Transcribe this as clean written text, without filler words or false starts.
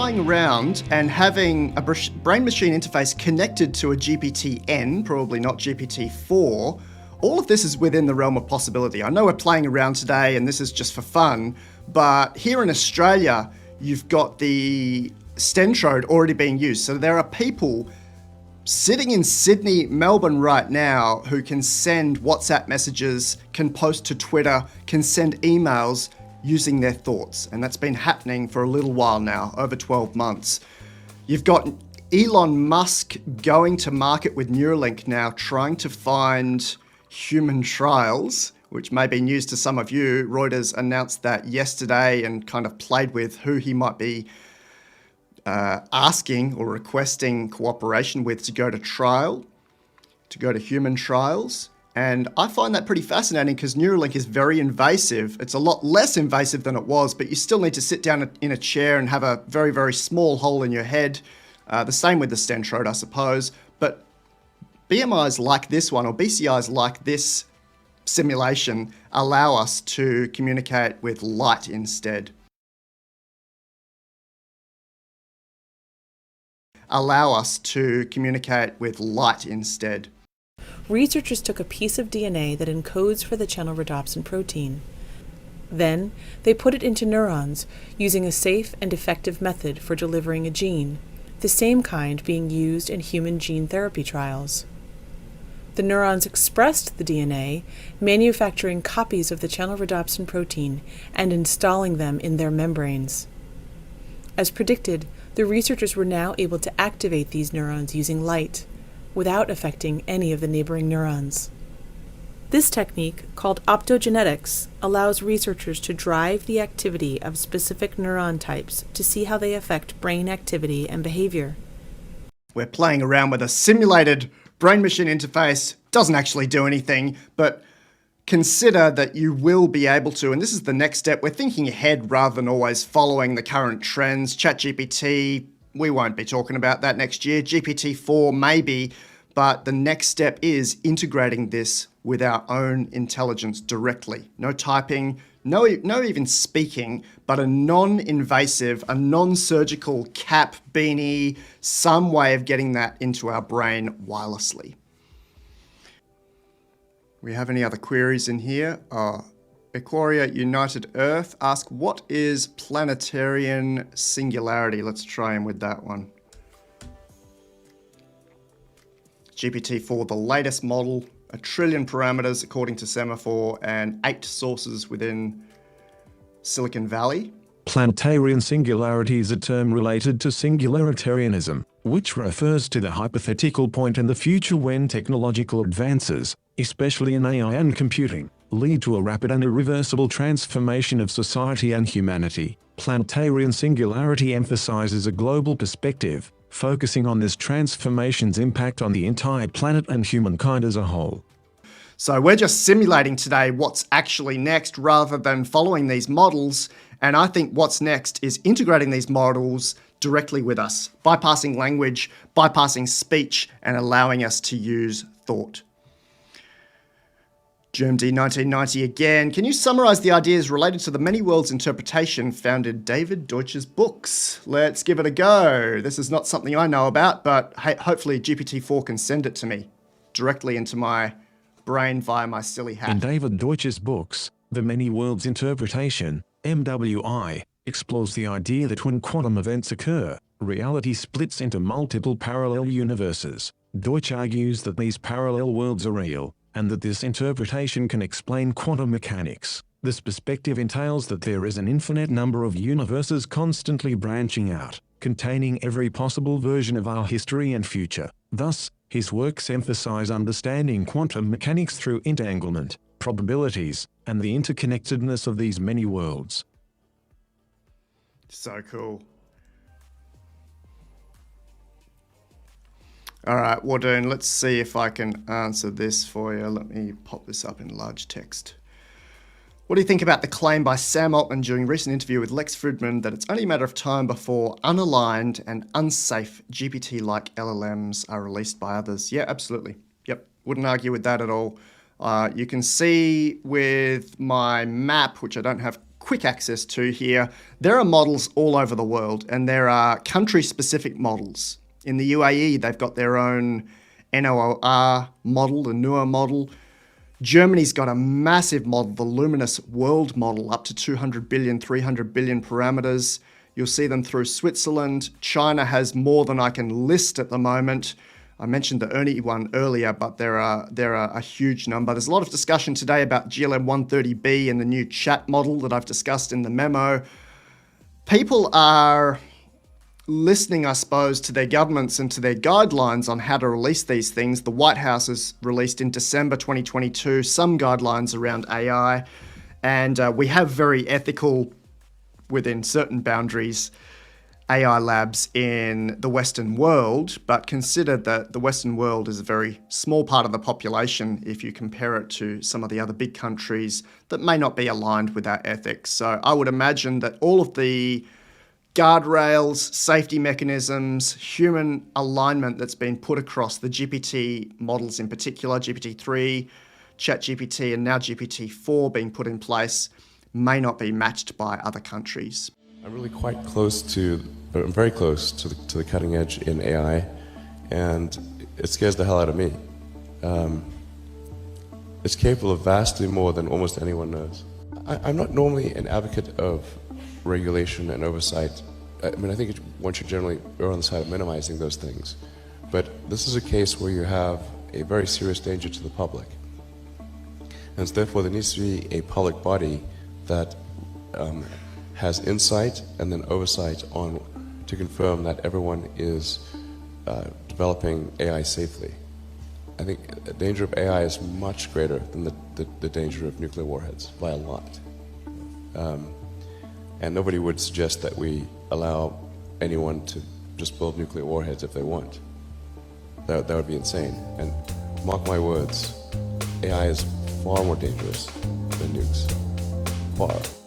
flying around and having a brain-machine interface connected to a GPT-N, probably not GPT-4, all of this is within the realm of possibility. I know we're playing around today and this is just for fun, but here in Australia, you've got the Stentrode already being used. So there are people sitting in Sydney, Melbourne right now who can send WhatsApp messages, can post to Twitter, can send emails using their thoughts. And that's been happening for a little while now, over 12 months. You've got Elon Musk going to market with Neuralink now, trying to find human trials, which may be news to some of you. Reuters announced that yesterday and kind of played with who he might be asking or requesting cooperation with to go to trial, to go to human trials. And I find that pretty fascinating because Neuralink is very invasive. It's a lot less invasive than it was, but you still need to sit down in a chair and have a very, very small hole in your head. The same with the Stentrode, I suppose. But BMIs like this one, or BCIs like this simulation, allow us to communicate with light instead. Allow us to communicate with light instead. Researchers took a piece of DNA that encodes for the channel rhodopsin protein. Then, they put it into neurons, using a safe and effective method for delivering a gene, the same kind being used in human gene therapy trials. The neurons expressed the DNA, manufacturing copies of the channel rhodopsin protein and installing them in their membranes. As predicted, the researchers were now able to activate these neurons using light, without affecting any of the neighboring neurons. This technique, called optogenetics, allows researchers to drive the activity of specific neuron types to see how they affect brain activity and behavior. We're playing around with a simulated brain-machine interface. Doesn't actually do anything, but consider that you will be able to, and this is the next step. We're thinking ahead rather than always following the current trends. ChatGPT, we won't be talking about that next year. GPT-4 maybe, but the next step is integrating this with our own intelligence directly. No typing, no even speaking, but a non-invasive, a non-surgical cap, beanie, some way of getting that into our brain wirelessly. We have any other queries in here? Equoria United Earth ask, what is planetarian singularity? Let's try him with that one. GPT-4, the latest model, 1 trillion parameters according to Semaphore, and 8 sources within Silicon Valley. Planetarian singularity is a term related to singularitarianism, which refers to the hypothetical point in the future when technological advances, especially in AI and computing, lead to a rapid and irreversible transformation of society and humanity. Planetarian singularity emphasizes a global perspective, focusing on this transformation's impact on the entire planet and humankind as a whole. So we're just simulating today what's actually next rather than following these models. And I think what's next is integrating these models directly with us, bypassing language, bypassing speech, and allowing us to use thought. GermD 1990 again. Can you summarize the ideas related to the many worlds interpretation found in David Deutsch's books? Let's give it a go. This is not something I know about, but hey, hopefully GPT-4 can send it to me directly into my brain via my silly hat. In David Deutsch's books, The Many Worlds Interpretation, MWI, explores the idea that when quantum events occur, reality splits into multiple parallel universes. Deutsch argues that these parallel worlds are real, and that this interpretation can explain quantum mechanics. This perspective entails that there is an infinite number of universes constantly branching out, containing every possible version of our history and future. Thus, his works emphasize understanding quantum mechanics through entanglement, probabilities, and the interconnectedness of these many worlds. So cool. All right, Wardoon, let's see if I can answer this for you. Let me pop this up in large text. What do you think about the claim by Sam Altman during a recent interview with Lex Fridman that it's only a matter of time before unaligned and unsafe GPT-like LLMs are released by others? Yeah, absolutely. Yep, wouldn't argue with that at all. You can see with my map, which I don't have quick access to here, there are models all over the world, and there are country-specific models. In the UAE, they've got their own NOR model, the NUA model. Germany's got a massive model, the Luminous World model, up to 200 billion, 300 billion parameters. You'll see them through Switzerland. China has more than I can list at the moment. I mentioned the Ernie one earlier, but there are a huge number. There's a lot of discussion today about GLM 130B and the new chat model that I've discussed in the memo. People are listening, I suppose, to their governments and to their guidelines on how to release these things. The White House has released in December 2022 some guidelines around AI, and we have very ethical, within certain boundaries, AI labs in the Western world, but consider that the Western world is a very small part of the population if you compare it to some of the other big countries that may not be aligned with our ethics. So I would imagine that all of the guardrails, safety mechanisms, human alignment that's been put across the GPT models in particular, GPT-3, ChatGPT, and now GPT-4 being put in place, may not be matched by other countries. I'm really quite close to, I'm very close to the cutting edge in AI, and it scares the hell out of me. It's capable of vastly more than almost anyone knows. I'm not normally an advocate of regulation and oversight. I mean, I think one should generally err on the side of minimizing those things. But this is a case where you have a very serious danger to the public. And so therefore there needs to be a public body that has insight and then oversight on to confirm that everyone is developing AI safely. I think the danger of AI is much greater than the danger of nuclear warheads by a lot. And nobody would suggest that we allow anyone to just build nuclear warheads if they want. That would be insane. And mark my words, AI is far more dangerous than nukes. Far.